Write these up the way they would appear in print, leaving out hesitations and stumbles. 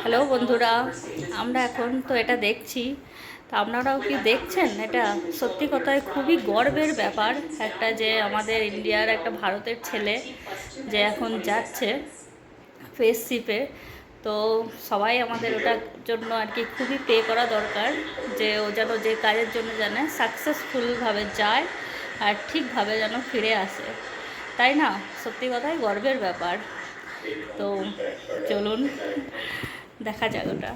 Hello বন্ধুরা, আমরা এখন তো এটা দেখছি, তো আপনারাও কি দেখছেন? এটা সত্যি কথায় খুবই গর্বের ব্যাপার একটা, যে আমাদের ইন্ডিয়ার একটা ভারতের ছেলে যে এখন যাচ্ছে স্পেসশিপে। তো সবাই আমাদের ওটার জন্য আর কি খুবই পে করা দরকার, যে ও যেন যে কাজের জন্য জানে সাকসেসফুলভাবে যায় আর ঠিকভাবে যেন ফিরে আসে, তাই না? সত্যি কথাই গর্বের ব্যাপার। তো চলুন দেখা যাক ওটা।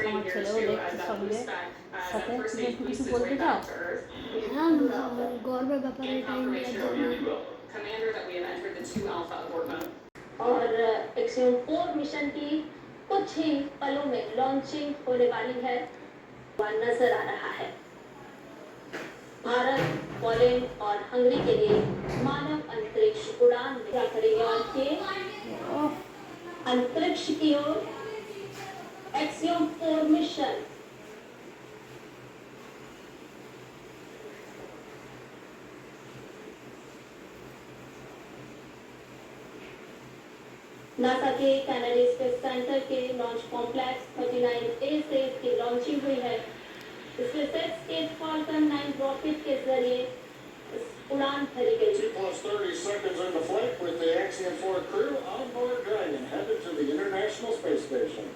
আমার ছেলেও দেখছে সঙ্গে সাথে। তুমি একটু কিছু বলতে চাও? হ্যাঁ, গর্বের ব্যাপার এটা ইন্ডিয়ার জন্য। और एक्सियम 4 मिशन की कुछ ही पलों में लॉन्चिंग होने वाली है, नजर आ रहा है। भारत, पोलैंड और हंगरी के लिए मानव अंतरिक्ष उड़ान में क्या करेंगे और के अंतरिक्ष की ओर एक्सियम 4 मिशन। नासा के कैनेडी स्पेस सेंटर के लॉन्च कॉम्प्लेक्स 39A से इसकी लॉन्चिंग हुई है। स्पेसएक्स के फाल्कन 9 रॉकेट के जरिए उड़ान भरी गई। T+30 seconds into flight with the Axiom 4 crew on board Dragon, headed to the International Space Station.